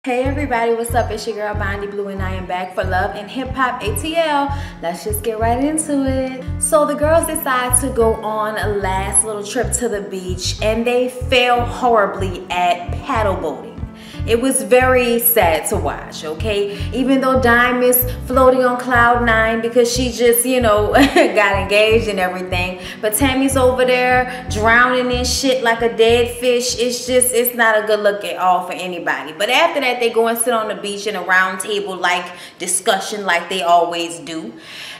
Hey everybody, what's up? It's your girl Bondi Blue and I am back for Love and Hip Hop ATL. Let's just get right into it. So the girls decide to go on a last little trip to the beach and they fail horribly at paddle boating. It was very sad to watch, okay? Even though Diamond's floating on cloud 9 because she just, got engaged and everything. But Tammy's over there drowning in shit like a dead fish. It's not a good look at all for anybody. But after that, they go and sit on the beach in a round table like discussion like they always do.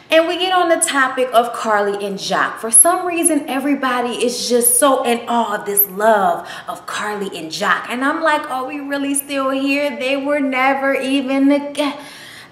And we get on the topic of Carly and Joc. For some reason, everybody is just so in awe of this love of Carly and Joc. And I'm like, are we really still here? They were never even together.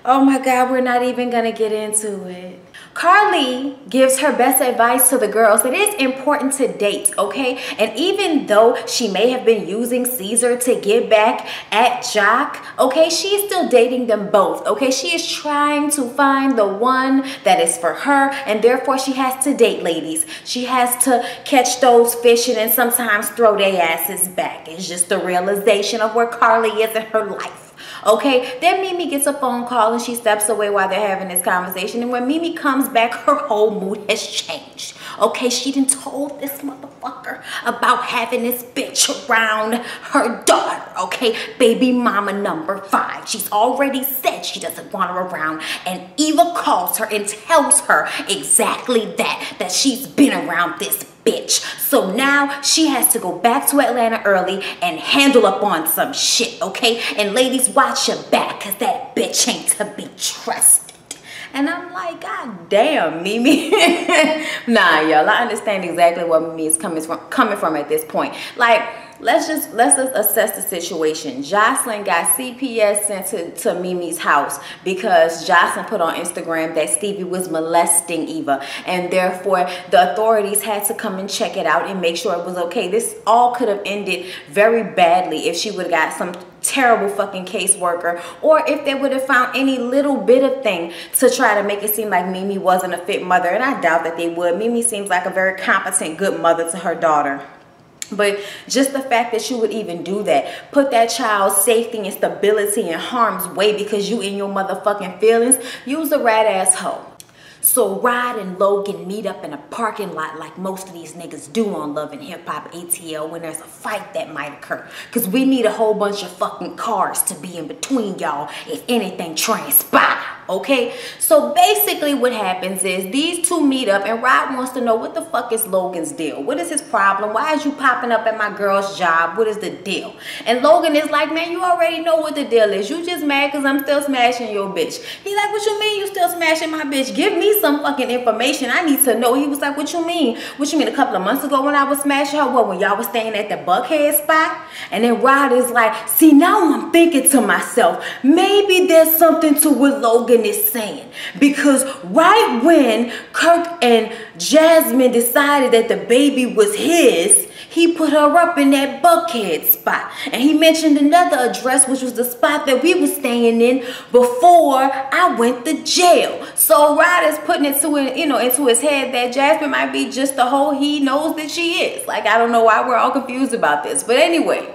Oh my God, we're not even gonna get into it. Carly gives her best advice to the girls that it's important to date, okay? And even though she may have been using Caesar to get back at Joc, okay, she is still dating them both, okay? She is trying to find the one that is for her, and therefore she has to date ladies. She has to catch those fish and then sometimes throw their asses back. It's just the realization of where Carly is in her life. Okay, then Mimi gets a phone call and she steps away while they're having this conversation. And when Mimi comes back, her whole mood has changed. Okay, she done told this motherfucker about having this bitch around her daughter. Okay, baby mama number 5. She's already said she doesn't want her around. And Eva calls her and tells her exactly that she's been around this bitch. So now she has to go back to Atlanta early and handle up on some shit, okay? And ladies, watch your back, cause that bitch ain't to be trusted. And I'm like, God damn, Mimi. Nah, y'all, I understand exactly what Mimi is coming from at this point. Like, let's just assess the situation. Jocelyn got CPS sent to Mimi's house because Jocelyn put on Instagram that Stevie was molesting Eva, and therefore the authorities had to come and check it out and make sure it was okay. This all could have ended very badly if she would have got some terrible fucking caseworker, or if they would have found any little bit of thing to try to make it seem like Mimi wasn't a fit mother, and I doubt that they would. Mimi seems like a very competent, good mother to her daughter. But just the fact that you would even do that, put that child's safety and stability in harm's way because you in your motherfucking feelings, use a rat ass hoe. So Rod and Logan meet up in a parking lot like most of these niggas do on Love and Hip Hop ATL when there's a fight that might occur. Because we need a whole bunch of fucking cars to be in between y'all if anything transpires. Okay, so basically what happens is these two meet up and Rod wants to know what the fuck is Logan's deal. What is his problem? Why is you popping up at my girl's job? What is the deal? And Logan is like, man, you already know what the deal is. You just mad because I'm still smashing your bitch. He like, what you mean you still smashing my bitch? Give me some fucking information. I need to know. He was like, what you mean? What you mean a couple of months ago when I was smashing her? What, when y'all was staying at the Buckhead spot? And then Rod is like, see, now I'm thinking to myself, maybe there's something to what Logan is saying, because right when Kirk and Jasmine decided that the baby was his, he put her up in that Buckhead spot, and he mentioned another address, which was the spot that we were staying in before I went to jail. So Rod is putting it to into his head that Jasmine might be just the hoe he knows that she is. Like, I don't know why we're all confused about this, but anyway.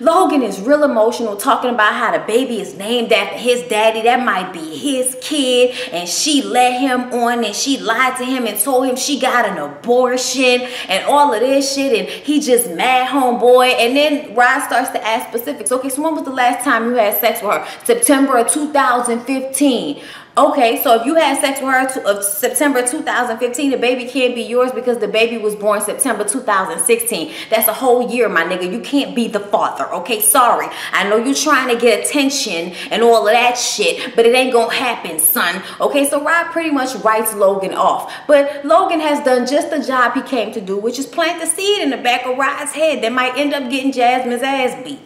Logan is real emotional, talking about how the baby is named after his daddy. That might be his kid, and she let him on and she lied to him and told him she got an abortion and all of this shit, and he just mad homeboy. And then Rod starts to ask specifics. Okay, so when was the last time you had sex with her? September of 2015. Okay, so if you had sex with her of September 2015, the baby can't be yours because the baby was born September 2016. That's a whole year, my nigga. You can't be the father, okay? Sorry. I know you're trying to get attention and all of that shit, but it ain't gonna happen, son. Okay, so Rod pretty much writes Logan off. But Logan has done just the job he came to do, which is plant the seed in the back of Rod's head that might end up getting Jasmine's ass beat.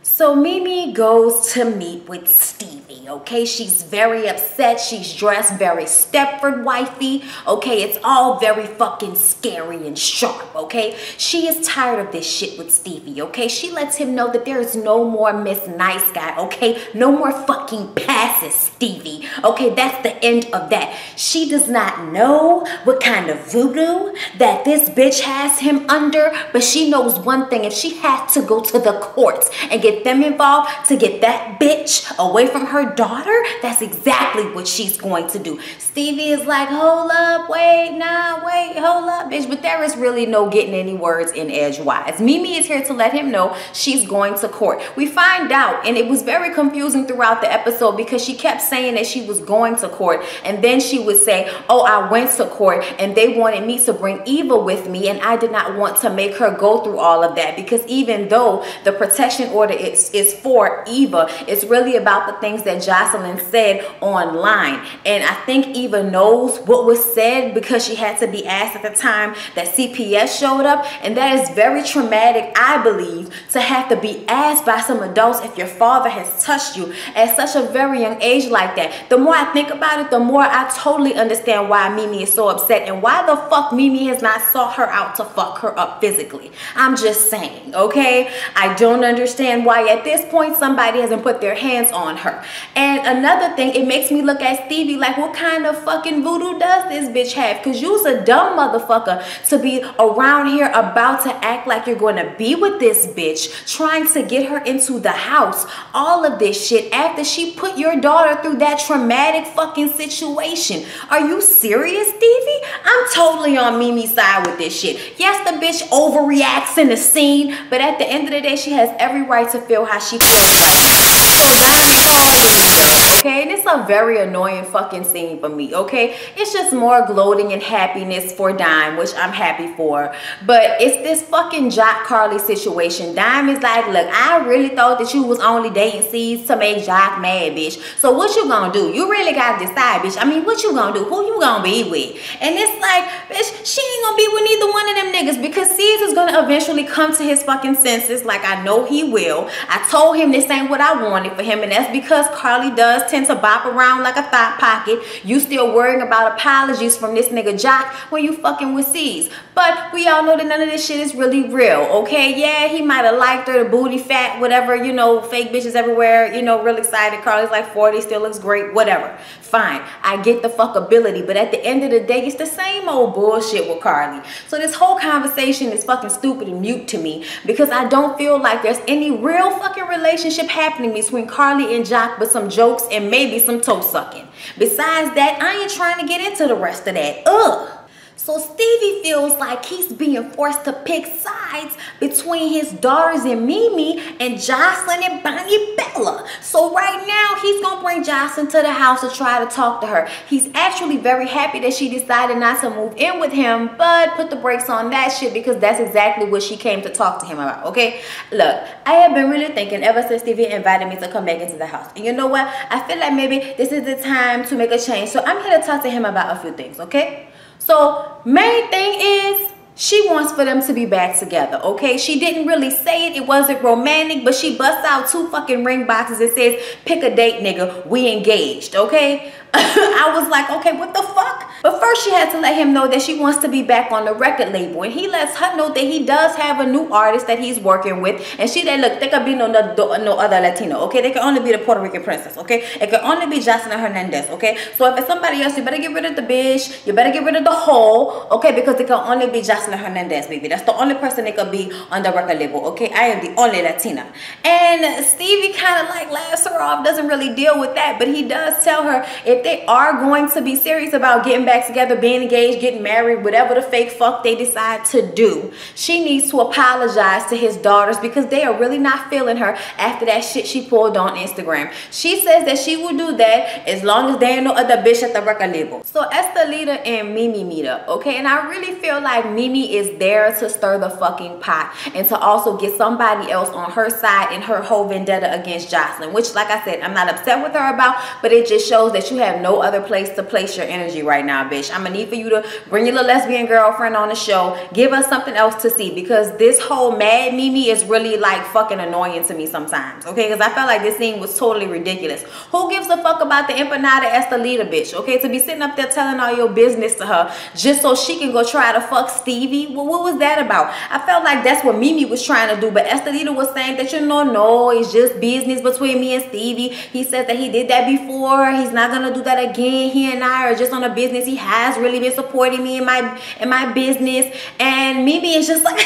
So Mimi goes to meet with Stevie, okay? She's very upset. She's dressed very Stepford wifey, okay? It's all very fucking scary and sharp, okay? She is tired of this shit with Stevie, okay? She lets him know that there is no more Miss Nice Guy, okay? No more fucking passes, Stevie, okay? That's the end of that. She does not know what kind of voodoo that this bitch has him under, but she knows one thing. If she had to go to the courts and get get them involved, to get that bitch away from her daughter, that's exactly what she's going to do. Stevie is like, hold up, wait, nah, wait, hold up, bitch. But there is really no getting any words in edgewise. Mimi is here to let him know she's going to court. We find out, and it was very confusing throughout the episode because she kept saying that she was going to court, and then she would say, oh, I went to court and they wanted me to bring Eva with me, and I did not want to make her go through all of that, because even though the protection order is for Eva, it's really about the things that Jocelyn said online. And I think Eva knows what was said because she had to be asked at the time that CPS showed up, and that is very traumatic, I believe, to have to be asked by some adults if your father has touched you at such a very young age like that. The more I think about it, the more I totally understand why Mimi is so upset and why the fuck Mimi has not sought her out to fuck her up physically. I'm just saying, okay? I don't understand why at this point somebody hasn't put their hands on her. And another thing, it makes me look at Stevie like, what kind of fucking voodoo does this bitch have? Because you's a dumb motherfucker to be around here about to act like you're going to be with this bitch, trying to get her into the house, all of this shit after she put your daughter through that traumatic fucking situation. Are you serious, Stevie? I'm totally on Mimi's side with this shit. Yes, the bitch overreacts in the scene, but at the end of the day, she has every right to feel how she feels right now. So Dime called Lisa, okay? And it's a very annoying fucking scene for me, okay? It's just more gloating and happiness for Dime, which I'm happy for. But it's this fucking Jock Carly situation. Dime is like, look, I really thought that you was only dating C's to make Jock mad, bitch. So what you gonna do? You really gotta decide, bitch. I mean, what you gonna do? Who you gonna be with? And it's like, bitch, she ain't gonna be with neither one of them niggas, because C's is gonna eventually come to his fucking senses, like I know he will. I told him this ain't what I wanted for him, and that's because Carly does tend to bop around like a thought pocket. You still worrying about apologies from this nigga Jock when you fucking with C's. But we all know that none of this shit is really real, okay? Yeah, he might have liked her, the booty fat, whatever, you know, fake bitches everywhere, you know, real excited. Carly's like 40, still looks great, whatever. Fine, I get the fuckability, but at the end of the day, it's the same old bullshit with Carly. So this whole conversation is fucking stupid and mute to me, because I don't feel like there's any real fucking relationship happening between Carly and Jock, but some jokes and maybe some toe sucking. Besides that, I ain't trying to get into the rest of that. Ugh. So Stevie feels like he's being forced to pick sides between his daughters and Mimi and Jocelyn and Bonnie Bella. So right now, he's going to bring Jocelyn to the house to try to talk to her. He's actually very happy that she decided not to move in with him, but put the brakes on that shit because that's exactly what she came to talk to him about, okay? Look, I have been really thinking ever since Stevie invited me to come back into the house. And you know what? I feel like maybe this is the time to make a change. So I'm here to talk to him about a few things, okay? So main thing is she wants for them to be back together, okay? She didn't really say it. It wasn't romantic, but she busts out 2 fucking ring boxes and says, pick a date, nigga. We engaged, okay? I was like, okay, what the fuck? But first she had to let him know that she wants to be back on the record label. And he lets her know that he does have a new artist that he's working with. And she said, look, there could be no other Latino, okay? They can only be the Puerto Rican princess, okay? It can only be Jocelyn Hernandez, okay? So if it's somebody else, you better get rid of the bitch. You better get rid of the hoe, okay? Because it can only be Jocelyn Hernandez, baby. That's the only person that could be on the record label, okay? I am the only Latina. And Stevie kind of like laughs her off, doesn't really deal with that. But he does tell her if they are going to be serious about getting back together, being engaged, getting married, whatever the fake fuck they decide to do, she needs to apologize to his daughters because they are really not feeling her after that shit she pulled on Instagram. She says that she will do that as long as there ain't no other bitch at the record label. So Estelita and Mimi meet up, okay? And I really feel like Mimi is there to stir the fucking pot and to also get somebody else on her side in her whole vendetta against Jocelyn, which, like I said, I'm not upset with her about, but it just shows that you have no other place to place your energy right now, bitch. I'm gonna need for you to bring your little lesbian girlfriend on the show. Give us something else to see, because this whole mad Mimi is really like fucking annoying to me sometimes, okay? Because I felt like this scene was totally ridiculous. Who gives a fuck about the empanada Estelita, bitch, okay? To be sitting up there telling all your business to her just so she can go try to fuck Stevie? Well, what was that about? I felt like that's what Mimi was trying to do, but Estelita was saying that, you know, no, it's just business between me and Stevie. He said that he did that before. He's not gonna do that again. He and I are just on a business. He has really been supporting me in my business. And Mimi is just like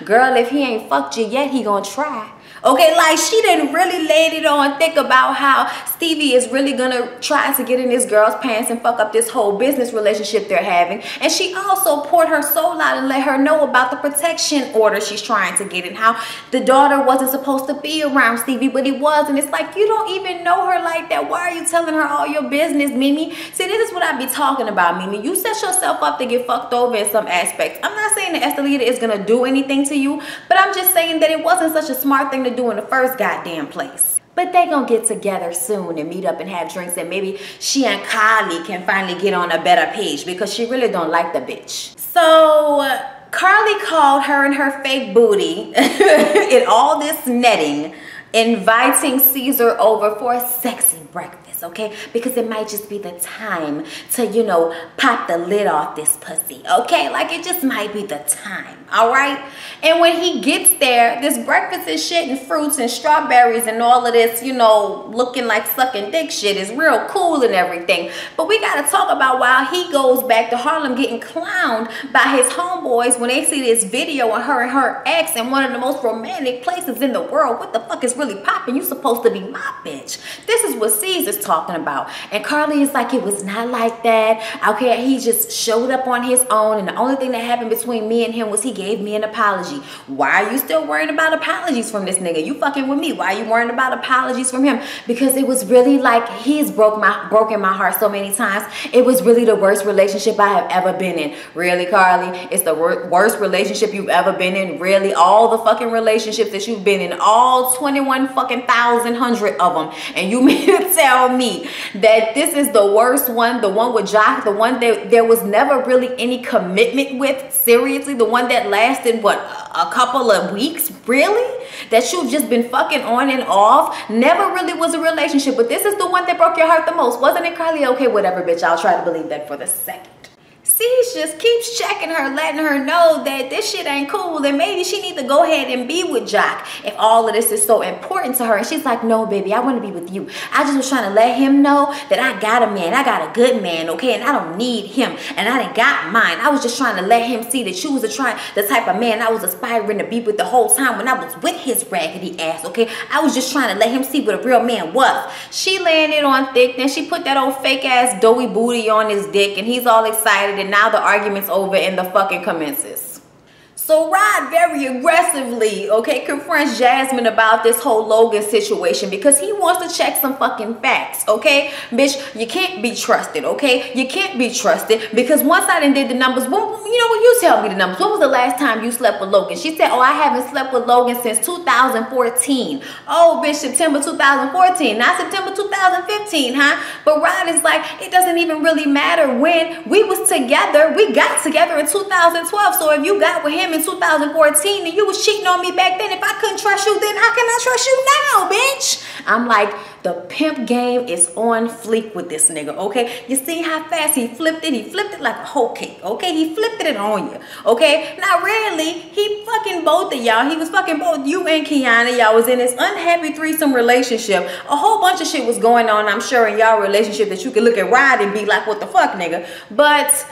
Girl, if he ain't fucked you yet, he gonna try. Okay, like she didn't really laid it on thick about how Stevie is really gonna try to get in this girl's pants and fuck up this whole business relationship they're having. And she also poured her soul out and let her know about the protection order she's trying to get and how the daughter wasn't supposed to be around Stevie, but he was. And it's like, you don't even know her like that. Why are you telling her all your business, Mimi? See, this is what I be talking about, Mimi. You set yourself up to get fucked over in some aspects. I'm not saying that Estelita is gonna do anything to you, but I'm just saying that it wasn't such a smart thing to do in the first goddamn place. But they gonna get together soon and meet up and have drinks, and maybe she and Carly can finally get on a better page because she really don't like the bitch. So Carly called her and her fake booty in all this netting, inviting Caesar over for a sexy breakfast, okay? Because it might just be the time to, you know, pop the lid off this pussy, okay? Like, it just might be the time, all right? And when he gets there, this breakfast is shit and fruits and strawberries and all of this, you know, looking like sucking dick shit is real cool and everything. But we gotta talk about while he goes back to Harlem getting clowned by his homeboys when they see this video of her and her ex in one of the most romantic places in the world. What the fuck is really popping? You supposed to be my bitch. This is what Caesar's talking about. And Carly is like, it was not like that. Okay, he just showed up on his own, and the only thing that happened between me and him was he gave me an apology. Why are you still worried about apologies from this nigga? You fucking with me. Why are you worried about apologies from him? Because it was really like, he's broken my heart so many times. It was really the worst relationship I have ever been in. Really, Carly? It's the worst relationship you've ever been in? Really? All the fucking relationships that you've been in, all 21 fucking hundred of them, and you mean to tell me that this is the worst one, the one with Jock, the one that there was never really any commitment with? Seriously? The one that lasted, what, a couple of weeks? Really? That you've just been fucking on and off? Never really was a relationship, but this is the one that broke your heart the most, wasn't it, Carly? Okay, whatever, bitch. I'll try to believe that for the second. Cease just keeps checking her, letting her know that this shit ain't cool, and maybe she need to go ahead and be with Jock if all of this is so important to her. And she's like, no, baby, I want to be with you. I just was trying to let him know that I got a man. I got a good man, okay? And I don't need him, and I done got mine. I was just trying to let him see that you was the type of man I was aspiring to be with the whole time when I was with his raggedy ass, okay? I was just trying to let him see what a real man was. She landed on thick, then she put that old fake ass doughy booty on his dick, and he's all excited, and now the argument's over and the fucking commences. So Rod very aggressively, okay, confronts Jasmine about this whole Logan situation because he wants to check some fucking facts, okay? Bitch, you can't be trusted, okay? You can't be trusted because once I done did the numbers, you know what, you tell me the numbers. When was the last time you slept with Logan? She said, oh, I haven't slept with Logan since 2014. Oh, bitch, September 2014, not September 2015, huh? But Rod is like, it doesn't even really matter when we was together. We got together in 2012, so if you got with him in 2014 and you was cheating on me back then, if I couldn't trust you then, how can I trust you now, bitch? I'm like, the pimp game is on fleek with this nigga, okay? You see how fast he flipped it? He flipped it like a whole cake, okay? He flipped it on you, okay? Now, really, he fucking both of y'all. He was fucking both you and Kiana. Y'all was in this unhappy threesome relationship. A whole bunch of shit was going on, I'm sure, in y'all relationship that you could look at Rod and be like, what the fuck, nigga? But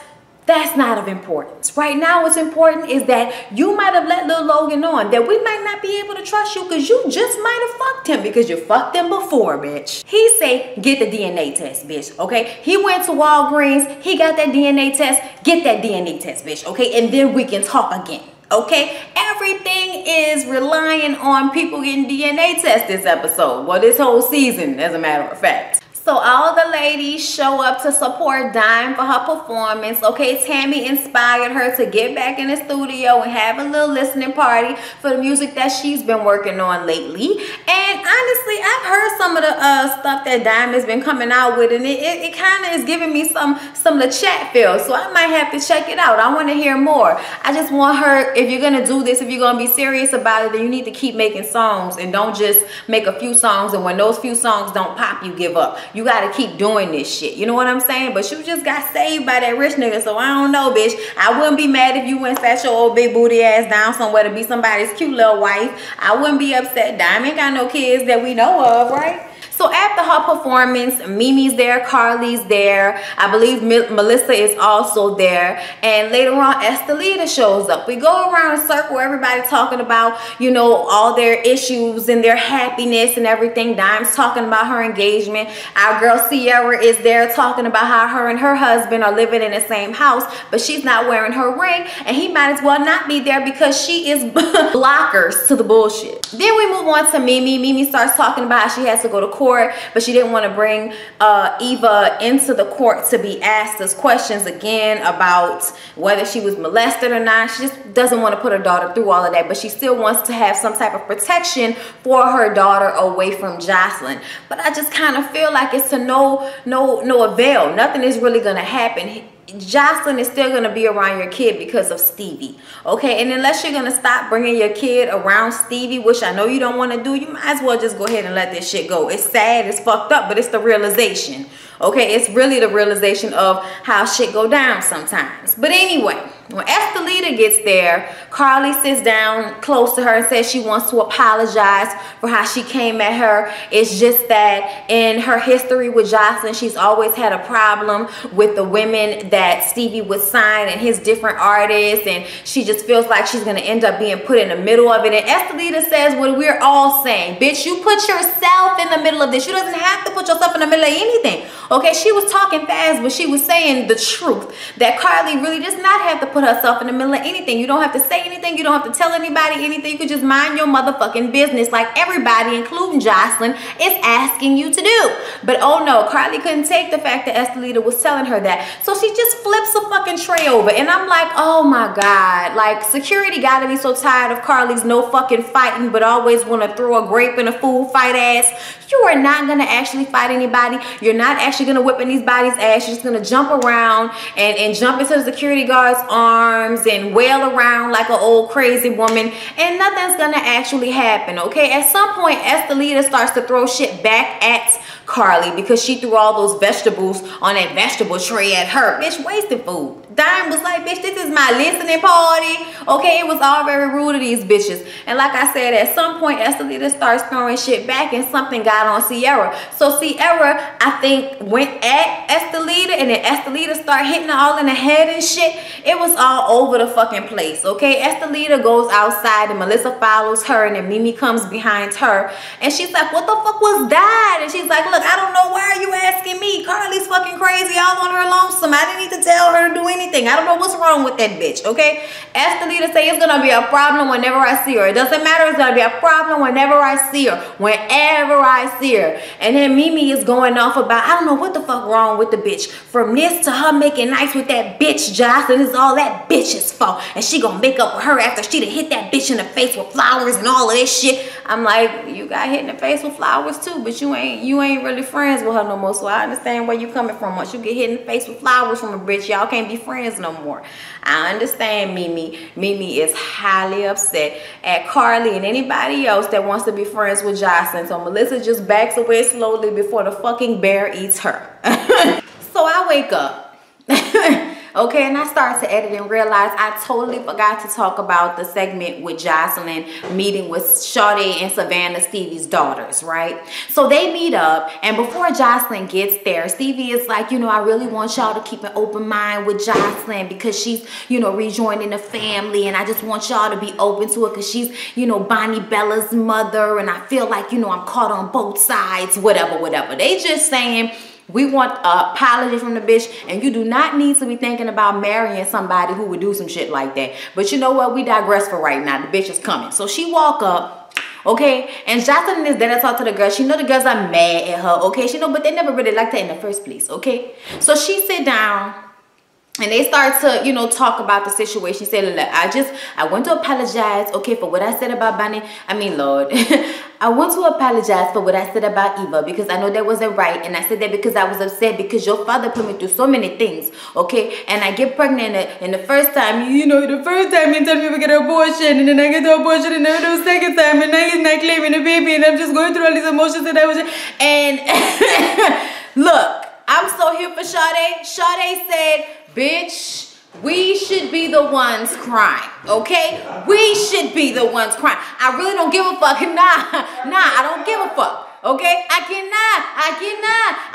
that's not of importance. Right now, what's important is that you might have let little Logan on that we might not be able to trust you because you just might have fucked him because you fucked him before, bitch. He say, get the DNA test, bitch, okay? He went to Walgreens, he got that DNA test, get that DNA test, bitch, okay? And then we can talk again, okay? Everything is relying on people getting DNA tests this episode. Well, this whole season, as a matter of fact. So all the ladies show up to support Dime for her performance. Okay, Tammy inspired her to get back in the studio and have a little listening party for the music that she's been working on lately. And honestly, I've heard some of the stuff that Dime has been coming out with, and it kind of is giving me some of the chat feel. So I might have to check it out. I want to hear more. I just want her, if you're gonna do this, if you're gonna be serious about it, then you need to keep making songs and don't just make a few songs, and when those few songs don't pop, you give up. You gotta keep doing this shit. You know what I'm saying? But you just got saved by that rich nigga, so I don't know, bitch. I wouldn't be mad if you went sat your old big booty ass down somewhere to be somebody's cute little wife. I wouldn't be upset. Dime ain't got no kids that we know of, right? So after her performance, Mimi's there, Carly's there, I believe Melissa is also there, and later on Estelita shows up. We go around a circle, everybody talking about, you know, all their issues and their happiness and everything. Dime's talking about her engagement. Our girl Sierra is there talking about how her and her husband are living in the same house, but she's not wearing her ring, and he might as well not be there because she is blockers to the bullshit. Then we move on to Mimi. Mimi starts talking about how she has to go to court, but she didn't want to bring Eva into the court to be asked us questions again about whether she was molested or not. She just doesn't want to put her daughter through all of that, but she still wants to have some type of protection for her daughter away from Jocelyn. But I just kind of feel like it's to no avail. Nothing is really going to happen. Jocelyn is still going to be around your kid because of Stevie, okay? And unless you're going to stop bringing your kid around Stevie, which I know you don't want to do, you might as well just go ahead and let this shit go. It's sad, it's fucked up, but it's the realization, okay? It's really the realization of how shit go down sometimes. But anyway, when Estelita gets there, Carly sits down close to her and says she wants to apologize for how she came at her. It's just that in her history with Jocelyn, she's always had a problem with the women that Stevie would sign and his different artists, and she just feels like she's going to end up being put in the middle of it. And Estelita says what we're all saying, bitch, you put yourself in the middle of this. You doesn't have to put yourself in the middle of anything, okay? She was talking fast, but she was saying the truth, that Carly really does not have to put herself in the middle of anything. You don't have to say anything. You don't have to tell anybody anything. You could just mind your motherfucking business like everybody, including Jocelyn, is asking you to do. But oh no, Carly couldn't take the fact that Estelita was telling her that. So she just flips a fucking tray over. And I'm like, oh my God. Like, security gotta be so tired of Carly's no fucking fighting, but always want to throw a grape in a food fight ass. You are not going to actually fight anybody. You're not actually going to whip anybody's ass. You're just going to jump around and jump into the security guard's arms and wail around like an old crazy woman. And nothing's going to actually happen, okay? At some point, Estelita starts to throw shit back at Carly because she threw all those vegetables on that vegetable tray at her. Bitch, wasted food. Dime was like, bitch, this is my listening party. Okay, it was all very rude to these bitches. And like I said, at some point, Estelita starts throwing shit back and something got on Sierra. So Sierra, I think, went at Estelita, and then Estelita started hitting her all in the head and shit. It was all over the fucking place, okay? Estelita goes outside and Melissa follows her, and then Mimi comes behind her. And she's like, what the fuck was that? And she's like, look, I don't know. Why are you asking me? Carly's fucking crazy all on her lonesome. I didn't need to tell her to do anything. I don't know what's wrong with that bitch, okay? Estelita say it's gonna be a problem whenever I see her. It doesn't matter, it's gonna be a problem whenever I see her. Whenever I see her. And then Mimi is going off about, I don't know what the fuck wrong with the bitch. From this to her making nice with that bitch Jocelyn, is all that bitch's fault. And she gonna make up with her after she done hit that bitch in the face with flowers and all of this shit. I'm like, you got hit in the face with flowers too, but you ain't really friends with her no more. So I understand where you coming from. Once you get hit in the face with flowers from a bitch, y'all can't be friends no more. I understand Mimi. Mimi is highly upset at Carly and anybody else that wants to be friends with Jocelyn. So Melissa just backs away slowly before the fucking bear eats her. So I wake up. Okay, and I start to edit and realize I totally forgot to talk about the segment with Jocelyn meeting with Sade and Savannah, Stevie's daughters, right? So they meet up, and before Jocelyn gets there, Stevie is like, you know, I really want y'all to keep an open mind with Jocelyn because she's, you know, rejoining the family, and I just want y'all to be open to it because she's, you know, Bonnie Bella's mother, and I feel like, you know, I'm caught on both sides, whatever, whatever. They just saying, we want an apology from the bitch, and you do not need to be thinking about marrying somebody who would do some shit like that. But you know what? We digress for right now. The bitch is coming. So she walk up, okay, and Jocelyn is there to talk to the girls. She know the girls are mad at her, okay? She know, but they never really liked her in the first place, okay? So she sit down, and they start to, you know, talk about the situation. She said, look, I want to apologize, okay, for what I said about Bonnie. I mean, Lord. I want to apologize for what I said about Eva because I know that wasn't right. And I said that because I was upset because your father put me through so many things, okay? And I get pregnant and the first time, you know, the first time he told me we get an abortion, and then I get the abortion, and then the second time, and now he's not claiming the baby, and I'm just going through all these emotions and everything. And look, I'm so here for Sade. Sade said, bitch, We should be the ones crying, okay? We should be the ones crying. I really don't give a fuck. Nah, I don't give a fuck. Okay, I cannot.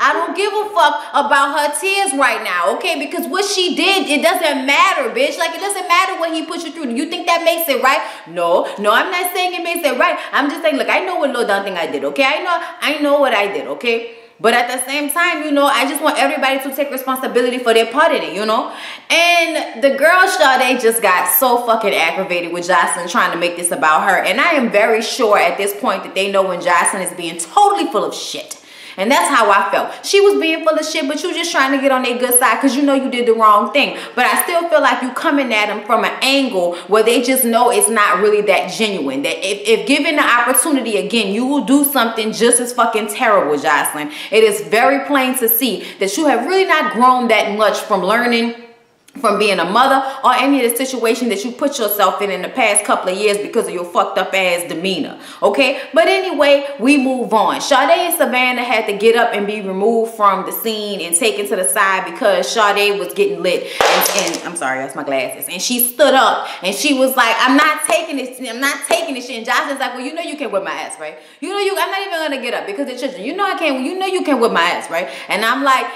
I don't give a fuck about her tears right now, okay? Because what she did, it doesn't matter, bitch. Like, it doesn't matter what he put you through. Do you think that makes it right? No, I'm not saying it makes it right. I'm just saying, look, I know what little dumb thing I did, okay? I know what I did, okay? But at the same time, you know, I just want everybody to take responsibility for their part in it, you know? And the girl Sade just got so fucking aggravated with Jocelyn trying to make this about her. And I am very sure at this point that they know when Jocelyn is being totally full of shit. And that's how I felt. She was being full of shit, but you just trying to get on their good side because you know you did the wrong thing. But I still feel like you coming at them from an angle where they just know it's not really that genuine. That if given the opportunity again, you will do something just as fucking terrible, Jocelyn. It is very plain to see that you have really not grown that much from learning from being a mother or any of the situation that you put yourself in the past couple of years because of your fucked up ass demeanor, okay? But anyway, we move on. Sade and Savannah had to get up and be removed from the scene and taken to the side because Sade was getting lit. And I'm sorry, that's my glasses. And she stood up and she was like, I'm not taking this shit. And Jocelyn's like, well, you know you can whip my ass, right? You know I'm not even gonna get up because it's children. You know I can't, you know you can whip my ass, right? And I'm like,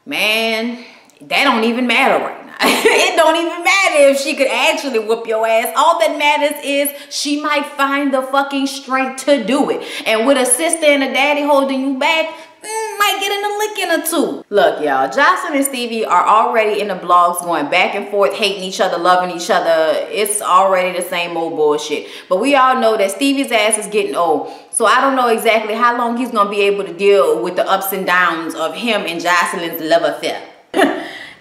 man, that don't even matter right now. It don't even matter if she could actually whoop your ass. All that matters is she might find the fucking strength to do it. And with a sister and a daddy holding you back, might get in a licking or two. Look, y'all, Jocelyn and Stevie are already in the blogs going back and forth, hating each other, loving each other. It's already the same old bullshit. But we all know that Stevie's ass is getting old. So I don't know exactly how long he's going to be able to deal with the ups and downs of him and Jocelyn's love affair.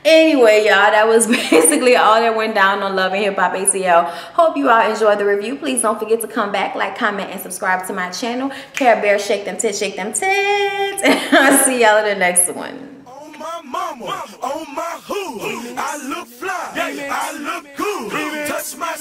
Anyway, y'all, that was basically all that went down on Love and Hip Hop ATL. Hope you all enjoyed the review. Please don't forget to come back, like, comment, and subscribe to my channel. Care Bear, shake them tits, shake them tits. And I'll see y'all in the next one. On my mama, on my hood, I look fly, I look good. Touch my